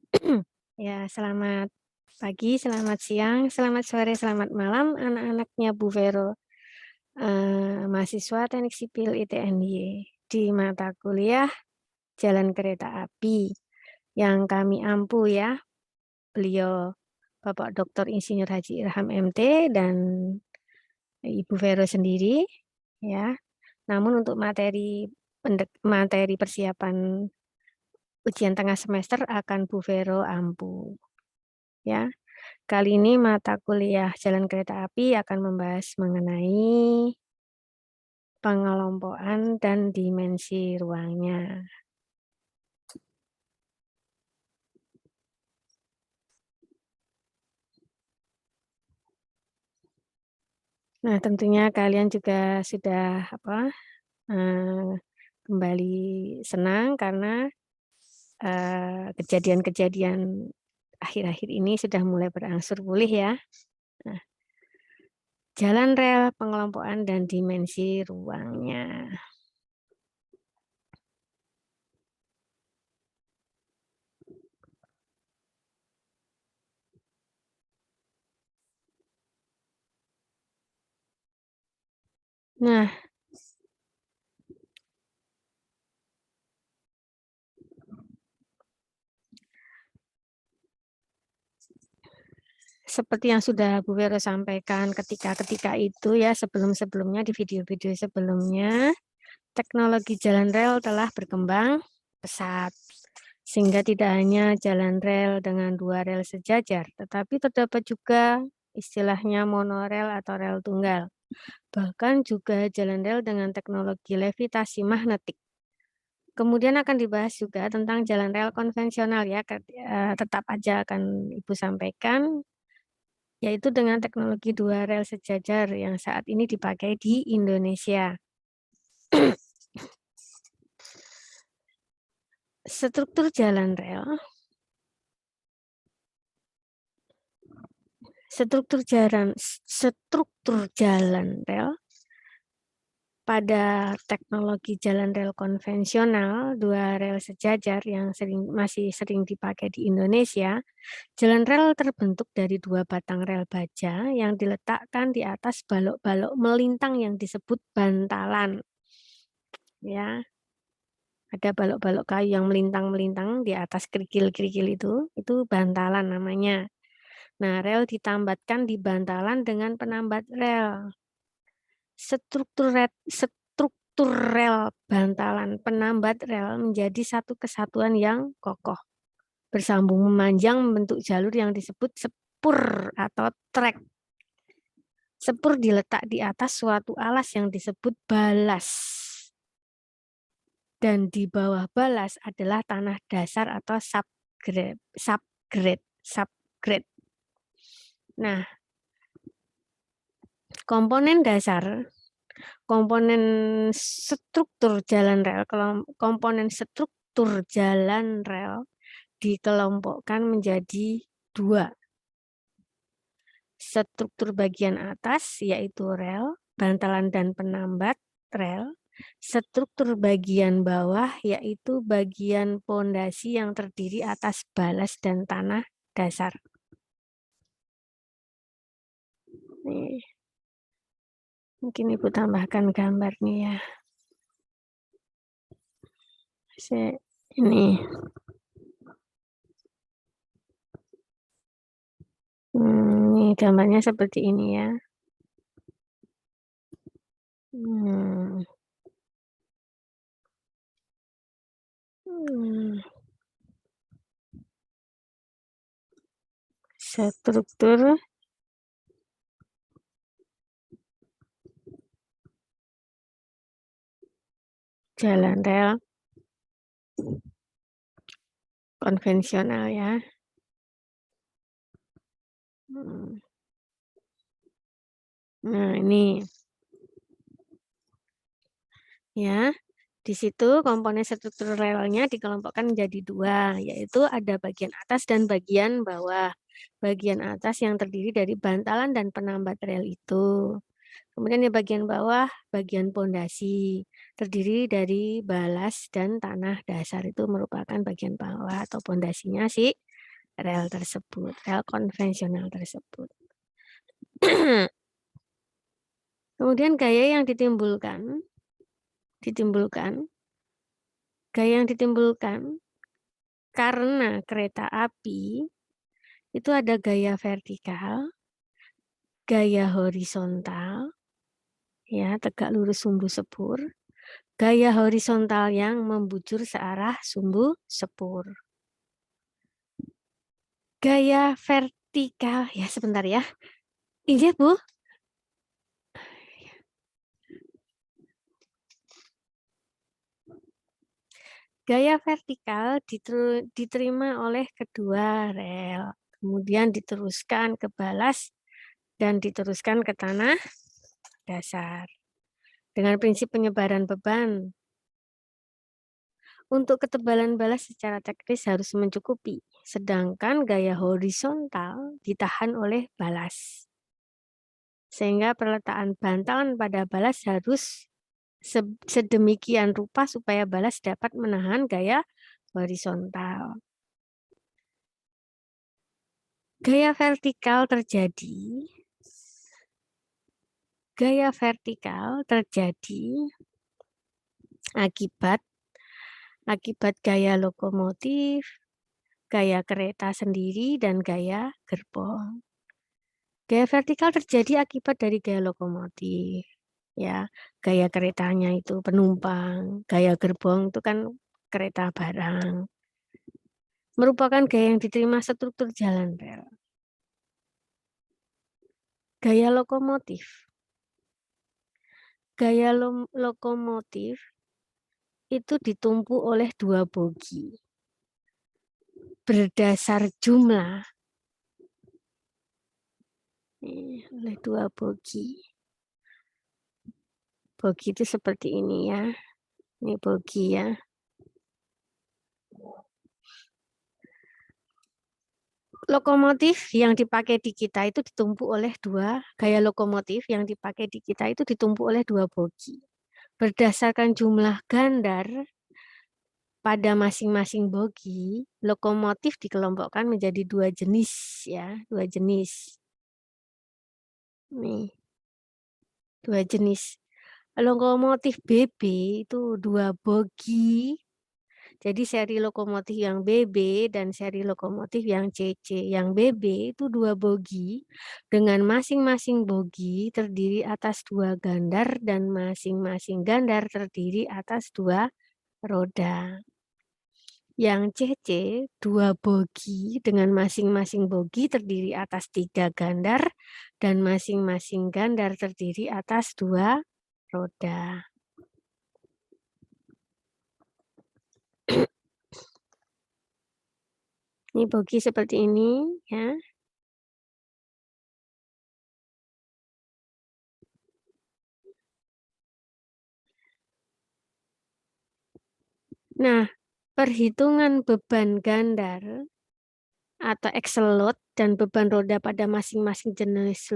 Ya, selamat pagi, selamat siang, selamat sore, selamat malam anak-anaknya Bu Vero, mahasiswa Teknik Sipil ITNY di mata kuliah Jalan Kereta Api yang kami ampu ya, beliau Bapak Dr. Insinyur Haji Ilham MT dan Ibu Vero sendiri ya. Namun untuk materi persiapan ujian tengah semester akan Bu Vero ampu ya. Kali ini mata kuliah Jalan Kereta Api akan membahas mengenai pengelompokan dan dimensi ruangnya. Nah, tentunya kalian juga sudah kembali senang karena kejadian-kejadian akhir-akhir ini sudah mulai berangsur pulih ya. Nah, jalan rel, pengelompokan dan dimensi ruangnya. Nah, seperti yang sudah Bu Vero sampaikan ketika itu ya sebelum-sebelumnya di video-video sebelumnya, teknologi jalan rel telah berkembang pesat, sehingga tidak hanya jalan rel dengan 2 rel sejajar, tetapi terdapat juga istilahnya monorel atau rel tunggal. Bahkan juga jalan rel dengan teknologi levitasi magnetik. Kemudian akan dibahas juga tentang jalan rel konvensional ya, tetap aja akan Ibu sampaikan, yaitu dengan teknologi 2 rel sejajar yang saat ini dipakai di Indonesia. Struktur jalan rel rel pada teknologi jalan rel konvensional, 2 rel sejajar yang masih sering dipakai di Indonesia, jalan rel terbentuk dari 2 batang rel baja yang diletakkan di atas balok-balok melintang yang disebut bantalan. Ya, ada balok-balok kayu yang melintang-melintang di atas kerikil-kerikil itu bantalan namanya. Nah, rel ditambatkan di bantalan dengan penambat rel. Struktur rel bantalan penambat rel menjadi satu kesatuan yang kokoh, bersambung memanjang membentuk jalur yang disebut sepur atau trek. Sepur diletak di atas suatu alas yang disebut balas. Dan di bawah balas adalah tanah dasar atau subgrade. Nah, komponen dasar, komponen struktur jalan rel, dikelompokkan menjadi 2. Struktur bagian atas yaitu rel, bantalan dan penambat rel. Struktur bagian bawah yaitu bagian pondasi yang terdiri atas balas dan tanah dasar. Nih, mungkin Ibu tambahkan gambar nih ya. Ini. Ini gambarnya seperti ini ya. Hmm. Struktur jalan rel konvensional ya. Nah, ini ya. Di situ komponen struktur relnya dikelompokkan menjadi 2, yaitu ada bagian atas dan bagian bawah. Bagian atas yang terdiri dari bantalan dan penambat rel itu. Kemudian di bagian bawah, bagian pondasi, terdiri dari balas dan tanah dasar itu merupakan bagian bawah atau pondasinya si rel tersebut, rel konvensional tersebut. Kemudian gaya yang ditimbulkan karena kereta api itu ada gaya vertikal, gaya horizontal, ya tegak lurus sumbu sepur, gaya horizontal yang membujur searah sumbu sepur. Gaya vertikal, ya sebentar ya. Iya Bu. Gaya vertikal diterima oleh kedua rel, kemudian diteruskan ke balas dan diteruskan ke tanah dasar. Dengan prinsip penyebaran beban, untuk ketebalan balas secara teknis harus mencukupi, sedangkan gaya horizontal ditahan oleh balas. Sehingga perletakkan bantalan pada balas harus sedemikian rupa supaya balas dapat menahan gaya horizontal. Gaya vertikal terjadi akibat gaya lokomotif, gaya kereta sendiri, dan gaya gerbong. Gaya vertikal terjadi akibat dari gaya lokomotif, ya. Gaya keretanya itu penumpang, gaya gerbong itu kan kereta barang. Merupakan gaya yang diterima struktur jalan rel. Gaya lokomotif. Gaya lokomotif itu ditumpu oleh dua bogi. Berdasar jumlah oleh dua bogi. Bogi itu seperti ini ya. Ini bogi ya. Lokomotif yang dipakai di kita itu ditumpu oleh gaya lokomotif yang dipakai di kita itu ditumpu oleh dua bogi. Berdasarkan jumlah gandar pada masing-masing bogi, lokomotif dikelompokkan menjadi dua jenis ya, dua jenis. Nih. Dua jenis. Lokomotif BB itu dua bogi. Jadi seri lokomotif yang BB dan seri lokomotif yang CC. Yang BB itu dua bogi dengan masing-masing bogi terdiri atas dua gandar dan masing-masing gandar terdiri atas dua roda. Yang CC dua bogi dengan masing-masing bogi terdiri atas tiga gandar dan masing-masing gandar terdiri atas dua roda. Ini bogi seperti ini ya. Nah, perhitungan beban gandar atau axle load dan beban roda pada masing-masing jenis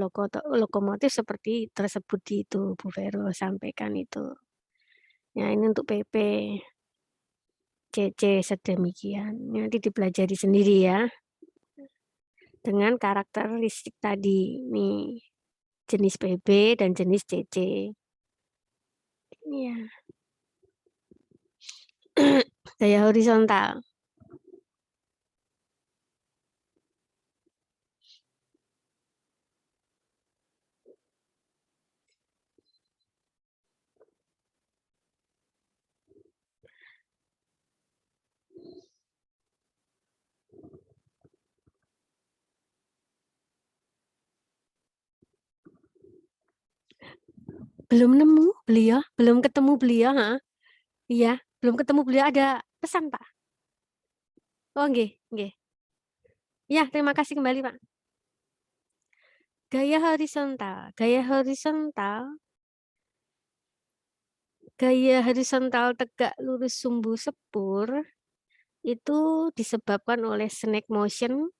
lokomotif seperti tersebut di itu Bu Vero sampaikan itu. Ya, ini untuk PP. CC sedemikian. Nanti dipelajari sendiri ya. Dengan karakteristik tadi. Nih, jenis PB dan jenis CC. Iya. Gaya horizontal. Belum nemu beliau, belum ketemu beliau, ha? Iya, belum ketemu beliau, ada pesan, Pak. Oh, nggih, nggih. Ya, terima kasih kembali, Pak. Gaya horizontal. Gaya horizontal tegak lurus sumbu sepur itu disebabkan oleh snake motion,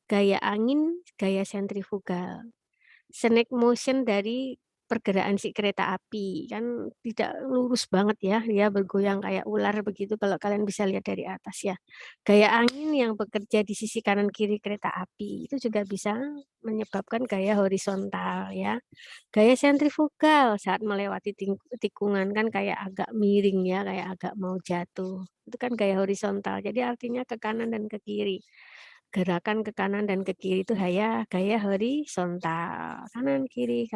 gaya angin, gaya sentrifugal. Snake motion dari pergerakan si kereta api, kan tidak lurus banget ya, dia bergoyang kayak ular begitu kalau kalian bisa lihat dari atas ya. Gaya angin yang bekerja di sisi kanan kiri kereta api itu juga bisa menyebabkan gaya horizontal ya. Gaya sentrifugal saat melewati tikungan kan kayak agak miring ya, kayak agak mau jatuh. Itu kan gaya horizontal. Jadi artinya ke kanan dan ke kiri. Gerakan ke kanan dan ke kiri itu gaya horizontal. Kanan kiri.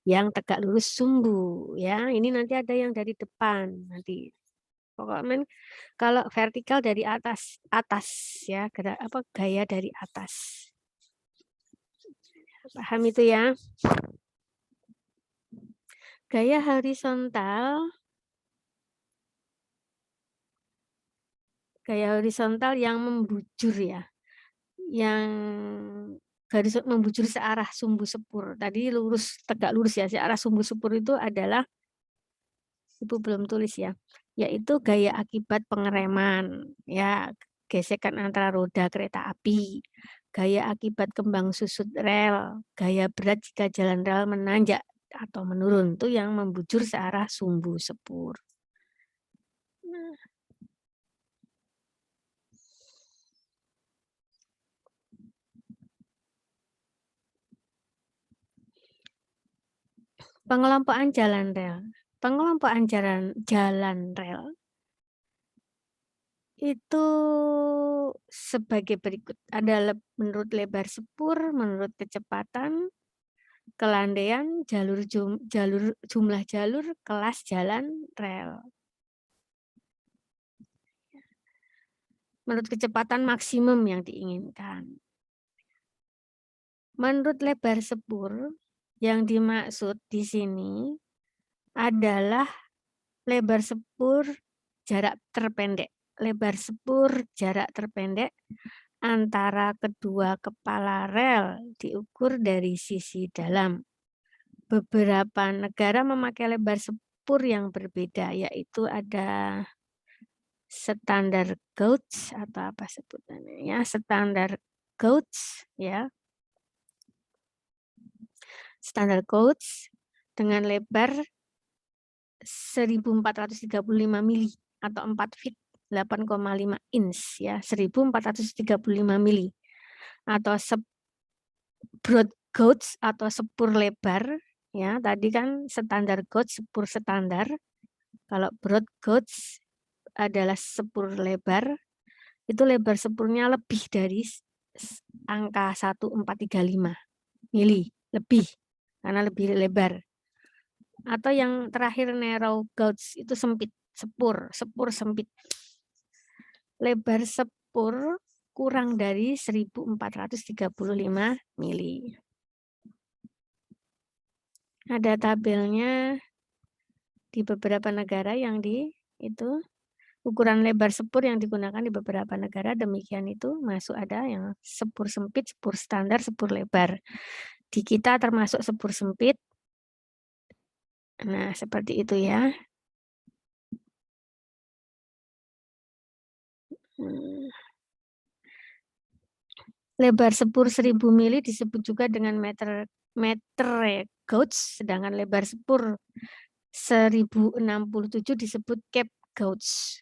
Yang tegak lurus sumbu ya. Ini nanti ada yang dari depan nanti. Pokoknya kalau vertikal dari atas ya, gaya dari atas. Paham itu ya? Gaya horizontal yang membujur ya, yang garis membujur searah sumbu sepur. Tadi tegak lurus ya, searah sumbu sepur itu adalah, Ibu belum tulis ya, yaitu gaya akibat pengereman, ya, gesekan antara roda kereta api, gaya akibat kembang susut rel, gaya berat jika jalan rel menanjak atau menurun, itu yang membujur searah sumbu sepur. Nah, pengelompokan jalan rel. Pengelompokan jalan rel itu sebagai berikut. Ada menurut lebar sepur, menurut kecepatan, kelandaian, jumlah jalur, kelas jalan rel. Menurut kecepatan maksimum yang diinginkan. Menurut lebar sepur, yang dimaksud di sini adalah lebar sepur jarak terpendek. Lebar sepur jarak terpendek antara kedua kepala rel diukur dari sisi dalam. Beberapa negara memakai lebar sepur yang berbeda, yaitu ada standar gauge atau apa sebutannya ya, standar gauge ya. Standar gauge dengan lebar 1435 mili atau 4 feet 8,5 inch ya, 1435 mili atau broad gauge atau sepur lebar ya. Tadi kan standar gauge sepur standar. Kalau broad gauge adalah sepur lebar, itu lebar sepurnya lebih dari angka 1435 mili, lebih karena lebih lebar. Atau yang terakhir narrow gauge itu sempit, sepur sempit. Lebar sepur kurang dari 1435 mili. Ada tabelnya di beberapa negara yang itu ukuran lebar sepur yang digunakan di beberapa negara demikian itu masuk ada yang sepur sempit, sepur standar, sepur lebar. Di kita termasuk sepur sempit. Nah, seperti itu ya. Lebar sepur 1000 mili disebut juga dengan meter gauge, sedangkan lebar sepur 1067 disebut cap gauge.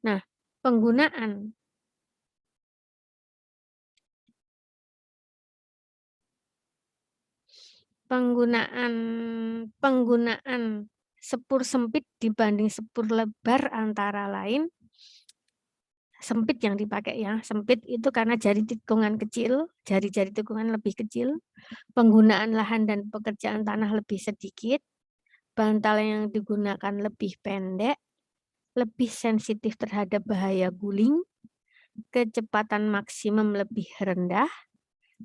Nah, penggunaan sepur sempit dibanding sepur lebar antara lain, sempit yang dipakai ya, sempit itu karena jari tikungan kecil, jari-jari tikungan lebih kecil, penggunaan lahan dan pekerjaan tanah lebih sedikit, bantal yang digunakan lebih pendek, lebih sensitif terhadap bahaya guling, kecepatan maksimum lebih rendah,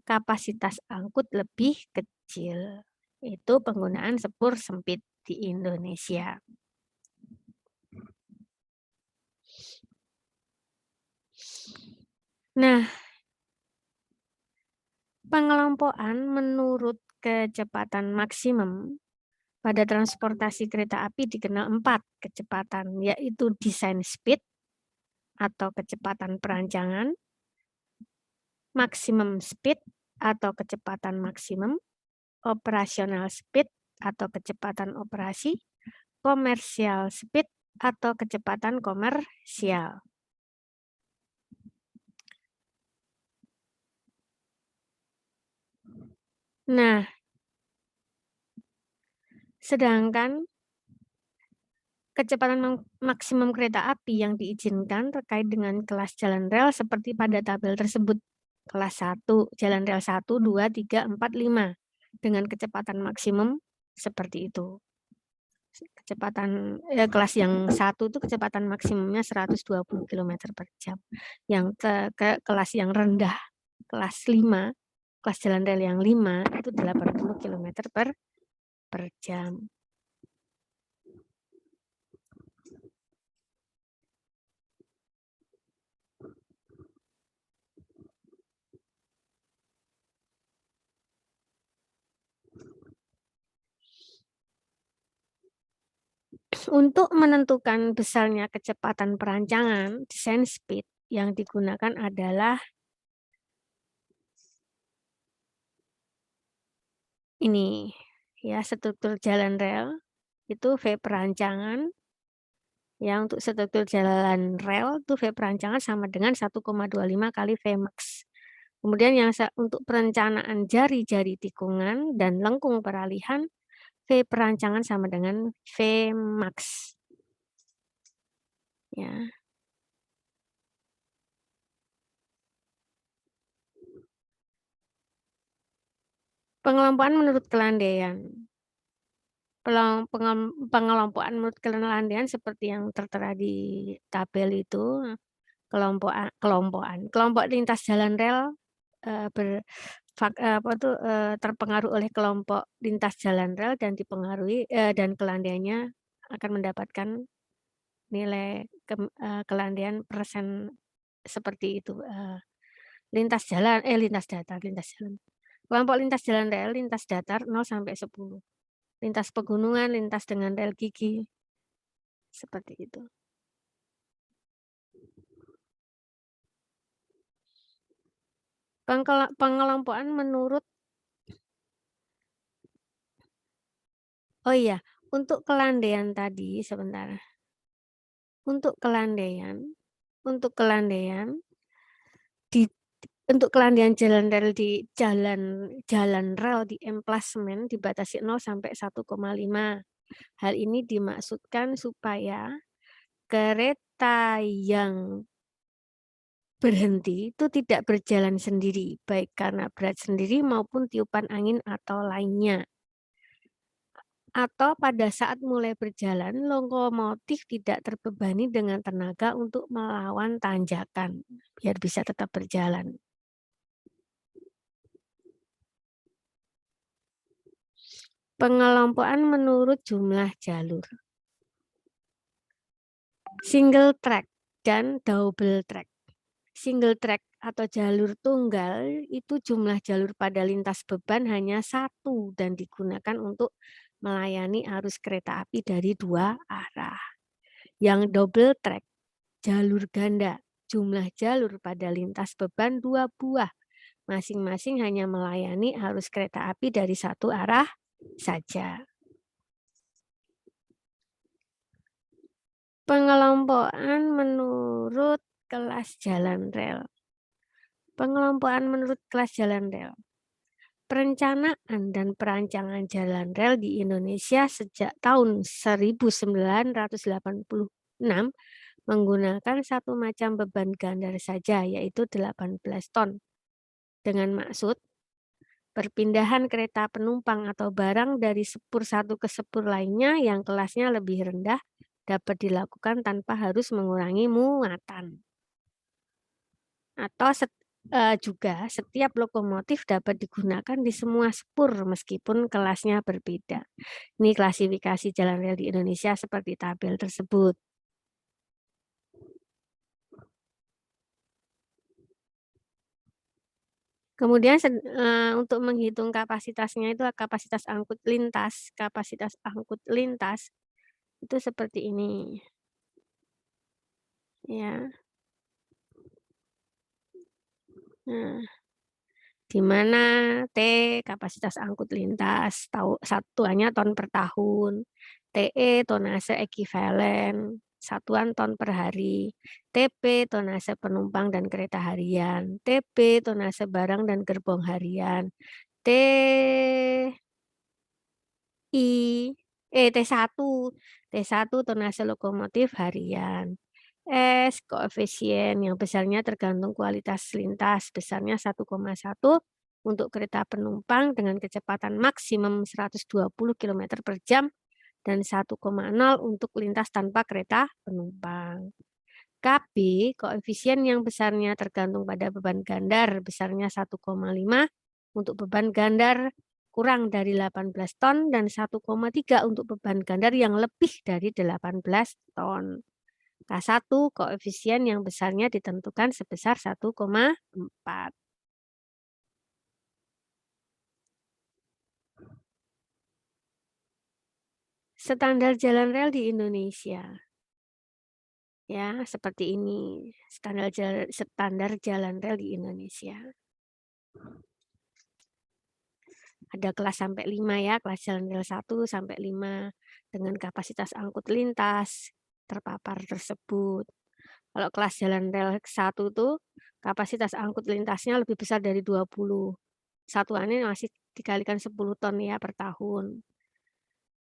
kapasitas angkut lebih kecil. Itu penggunaan sepur sempit di Indonesia. Nah, pengelompokan menurut kecepatan maksimum pada transportasi kereta api dikenal 4 kecepatan, yaitu design speed atau kecepatan perancangan, maximum speed atau kecepatan maksimum, operasional speed atau kecepatan operasi, commercial speed atau kecepatan komersial. Nah, sedangkan kecepatan maksimum kereta api yang diizinkan terkait dengan kelas jalan rel seperti pada tabel tersebut. Kelas 1, jalan rel 1, 2, 3, 4, 5. Dengan kecepatan maksimum seperti itu. Kecepatan kelas yang 1 itu kecepatan maksimumnya 120 km per jam. Yang kelas yang rendah, kelas 5, kelas jalan rel yang 5 itu 80 km per jam. Untuk menentukan besarnya kecepatan perancangan, desain speed yang digunakan adalah ini, ya, struktur jalan rel, itu V perancangan. Ya, untuk struktur jalan rel itu V perancangan sama dengan 1,25 kali V max. Kemudian yang untuk perencanaan jari-jari tikungan dan lengkung peralihan, V perancangan sama dengan V max. Ya. Pengelompokan menurut kelandaian. Pengelompokan menurut kelandaian seperti yang tertera di tabel itu, kelompok lintas jalan rel terpengaruh oleh kelompok lintas jalan rel dan dipengaruhi dan kelandaiannya akan mendapatkan nilai kelandaian persen seperti itu. Lintas jalan. Kelompok lintas jalan rel, lintas datar 0 sampai 10. Lintas pegunungan, lintas dengan rel gigi. Seperti itu. Pengelompokan menurut untuk kelandaian tadi sebentar. Untuk kelandaian jalan rel di jalan rel di emplasmen dibatasi 0 sampai 1,5. Hal ini dimaksudkan supaya kereta yang berhenti itu tidak berjalan sendiri, baik karena berat sendiri maupun tiupan angin atau lainnya. Atau pada saat mulai berjalan, lokomotif tidak terbebani dengan tenaga untuk melawan tanjakan, biar bisa tetap berjalan. Pengelompokan menurut jumlah jalur. Single track dan double track. Single track atau jalur tunggal itu jumlah jalur pada lintas beban hanya 1 dan digunakan untuk melayani arus kereta api dari 2 arah. Yang double track, jalur ganda, jumlah jalur pada lintas beban 2 buah, masing-masing hanya melayani arus kereta api dari 1 arah saja. Pengelompokan menurut kelas jalan rel. Pengelompokan menurut kelas jalan rel. Perencanaan dan perancangan jalan rel di Indonesia sejak tahun 1986 menggunakan satu macam beban gandar saja, yaitu 18 ton. Dengan maksud perpindahan kereta penumpang atau barang dari sepur satu ke sepur lainnya yang kelasnya lebih rendah dapat dilakukan tanpa harus mengurangi muatan. Atau juga setiap lokomotif dapat digunakan di semua sepur meskipun kelasnya berbeda. Ini klasifikasi jalan rel di Indonesia seperti tabel tersebut. Kemudian untuk menghitung kapasitasnya itu kapasitas angkut lintas itu seperti ini. Ya. Nah, di mana T kapasitas angkut lintas, satuannya ton per tahun, TE tonase ekuivalen, satuan ton per hari, TP tonase penumpang dan kereta harian, TB tonase barang dan gerbong harian, TI T1 tonase lokomotif harian. S koefisien yang besarnya tergantung kualitas lintas, besarnya 1,1 untuk kereta penumpang dengan kecepatan maksimum 120 km per jam dan 1,0 untuk lintas tanpa kereta penumpang. KB koefisien yang besarnya tergantung pada beban gandar, besarnya 1,5 untuk beban gandar kurang dari 18 ton dan 1,3 untuk beban gandar yang lebih dari 18 ton. K1 koefisien yang besarnya ditentukan sebesar 1,4. Standar jalan rel di Indonesia. Ya, seperti ini. Standar jalan rel di Indonesia. Ada kelas sampai 5 ya, kelas jalan rel 1 sampai 5 dengan kapasitas angkut lintas terpapar tersebut. Kalau kelas jalan rel 1 tuh kapasitas angkut lintasnya lebih besar dari 20. Satuannya masih dikalikan 10 ton ya per tahun.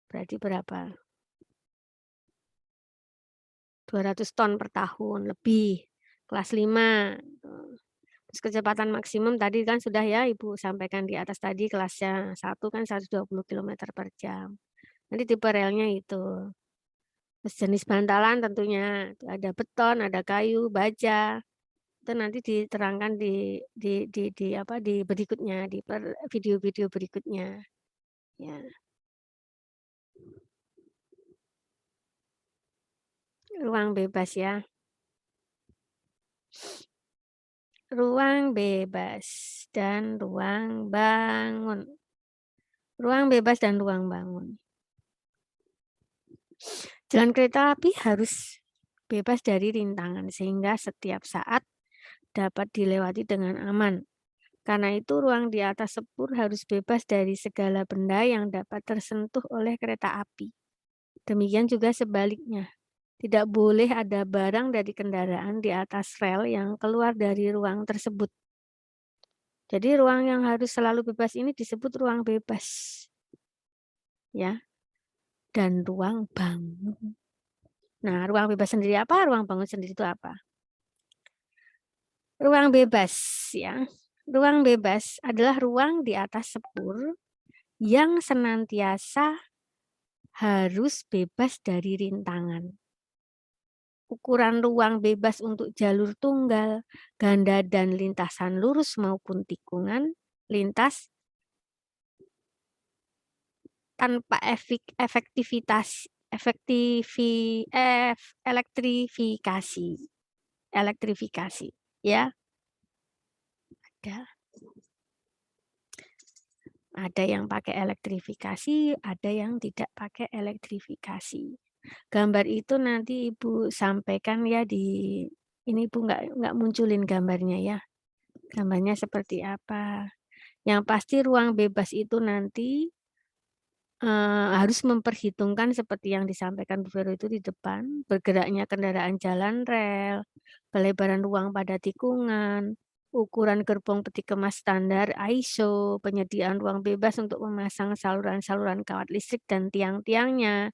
Berarti berapa? 200 ton per tahun lebih. Kelas 5. Terus kecepatan maksimum tadi kan sudah ya Ibu sampaikan di atas tadi, kelasnya 1 kan 120 km per jam. Nanti tipe relnya itu. Terus jenis bantalan tentunya ada beton, ada kayu, baja. Itu nanti diterangkan di berikutnya, di video-video berikutnya. Ya. Ruang bebas ya. Ruang bebas dan ruang bangun. Ruang bebas dan ruang bangun. Jalan kereta api harus bebas dari rintangan sehingga setiap saat dapat dilewati dengan aman. Karena itu ruang di atas sepur harus bebas dari segala benda yang dapat tersentuh oleh kereta api. Demikian juga sebaliknya. Tidak boleh ada barang dari kendaraan di atas rel yang keluar dari ruang tersebut. Jadi ruang yang harus selalu bebas ini disebut ruang bebas. Ya. Dan ruang bangun. Nah, ruang bebas sendiri apa? Ruang bangun sendiri itu apa? Ruang bebas ya. Ruang bebas adalah ruang di atas sepur yang senantiasa harus bebas dari rintangan. Ukuran ruang bebas untuk jalur tunggal, ganda dan lintasan lurus maupun tikungan, lintas tanpa elektrifikasi ya. Ada yang pakai elektrifikasi, ada yang tidak pakai elektrifikasi. Gambar itu nanti Ibu sampaikan ya di ini Ibu nggak munculin gambarnya ya. Gambarnya seperti apa. Yang pasti ruang bebas itu nanti harus memperhitungkan seperti yang disampaikan Bu Vero itu di depan, bergeraknya kendaraan jalan rel, pelebaran ruang pada tikungan, ukuran gerbong peti kemas standar ISO, penyediaan ruang bebas untuk memasang saluran-saluran kawat listrik dan tiang-tiangnya,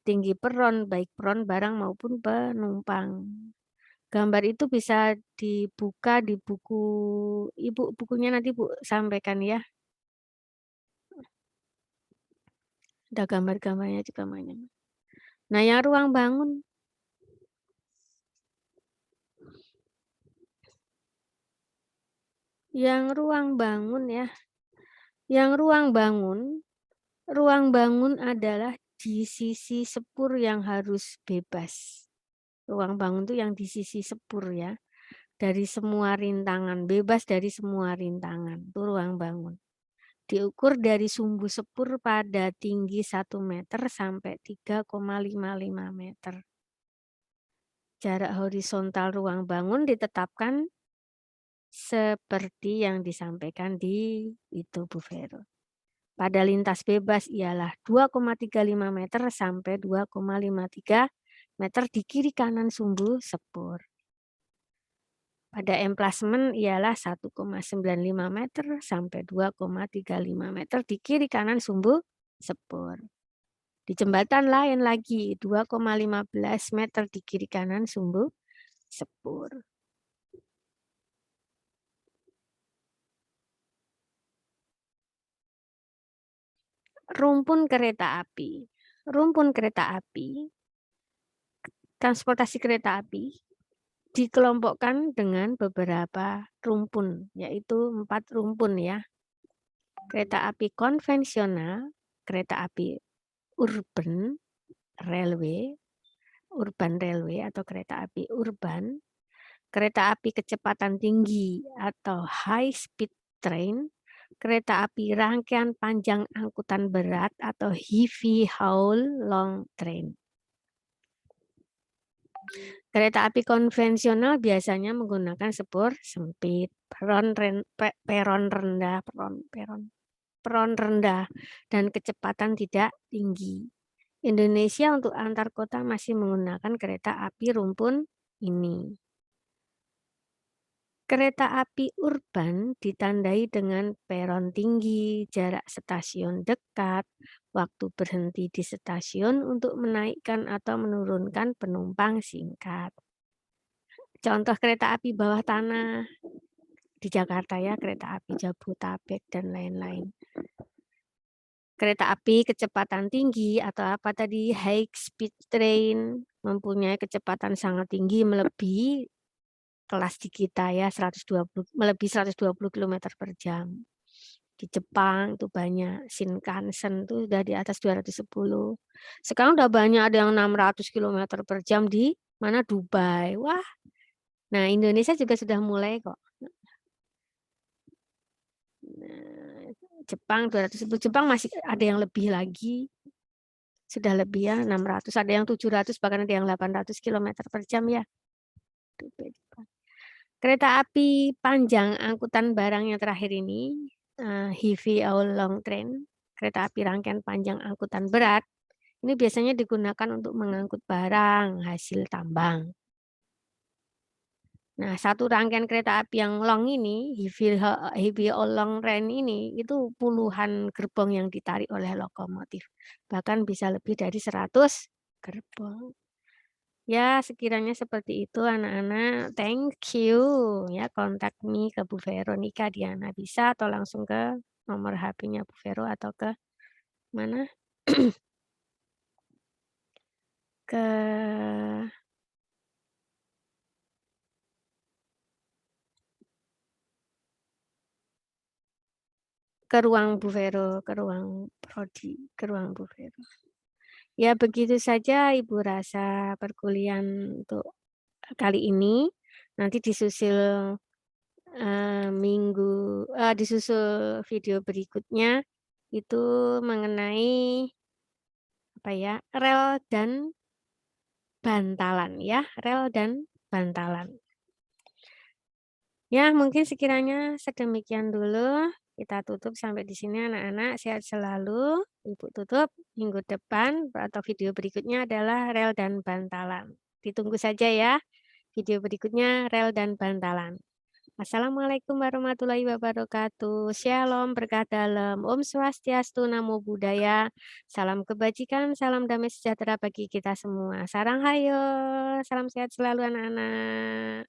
tinggi peron, baik peron barang maupun penumpang. Gambar itu bisa dibuka di buku, Ibu bukunya nanti Bu sampaikan ya. Ada gambar-gambarnya juga banyak. Nah, yang ruang bangun. Yang ruang bangun ya. Yang ruang bangun adalah di sisi sepur yang harus bebas. Ruang bangun itu yang di sisi sepur ya. Dari semua rintangan, bebas dari semua rintangan. Itu ruang bangun. Diukur dari sumbu sepur pada tinggi 1 meter sampai 3,55 meter. Jarak horizontal ruang bangun ditetapkan seperti yang disampaikan di itu Bu Vero. Pada lintas bebas ialah 2,35 meter sampai 2,53 meter di kiri kanan sumbu sepur. Pada emplasement ialah 1,95 meter sampai 2,35 meter di kiri kanan sumbu sepur. Di jembatan lain lagi 2,15 meter di kiri kanan sumbu sepur. Rumpun kereta api. Rumpun kereta api, transportasi kereta api dikelompokkan dengan beberapa rumpun, yaitu 4 rumpun ya. Kereta api konvensional, kereta api urban railway atau kereta api urban, kereta api kecepatan tinggi atau high speed train, kereta api rangkaian panjang angkutan berat atau heavy haul long train. Kereta api konvensional biasanya menggunakan sepur sempit, peron rendah, dan kecepatan tidak tinggi. Indonesia untuk antar kota masih menggunakan kereta api rumpun ini. Kereta api urban ditandai dengan peron tinggi, jarak stasiun dekat, waktu berhenti di stasiun untuk menaikkan atau menurunkan penumpang singkat. Contoh kereta api bawah tanah di Jakarta ya, kereta api Jabodetabek dan lain-lain. Kereta api kecepatan tinggi atau apa tadi high speed train mempunyai kecepatan sangat tinggi melebihi kelas di kita ya 120 km per jam. Di Jepang itu banyak Shinkansen itu sudah di atas 210. Sekarang udah banyak ada yang 600 km per jam di mana Dubai. Wah. Nah, Indonesia juga sudah mulai kok. Nah, Jepang 210, Jepang masih ada yang lebih lagi. Sudah lebih ya 600, ada yang 700 bahkan ada yang 800 km per jam ya. Kereta api panjang angkutan barang yang terakhir ini, heavy haul long train, kereta api rangkaian panjang angkutan berat, ini biasanya digunakan untuk mengangkut barang hasil tambang. Nah, satu rangkaian kereta api yang long ini, heavy haul long train ini, itu puluhan gerbong yang ditarik oleh lokomotif. Bahkan bisa lebih dari 100 gerbong. Ya, sekiranya seperti itu anak-anak. Thank you. Ya, kontak me ke Bu Veronica Diana bisa atau langsung ke nomor HP-nya Bu Vero atau ke mana? ke ruang Bu Vero, ke ruang prodi, ke ruang Bu Vero. Ya, begitu saja Ibu rasa perkuliahan untuk kali ini. Nanti disusul disusul video berikutnya itu mengenai apa ya, rel dan bantalan ya, rel dan bantalan. Ya, mungkin sekiranya sedemikian dulu. Kita tutup sampai di sini anak-anak. Sehat selalu. Ibu tutup minggu depan atau video berikutnya adalah rel dan bantalan. Ditunggu saja ya. Video berikutnya rel dan bantalan. Assalamualaikum warahmatullahi wabarakatuh. Shalom, berkah dalam. Om Swastiastu, Namo Buddhaya. Salam kebajikan, salam damai sejahtera bagi kita semua. Sarang hayo, salam sehat selalu anak-anak.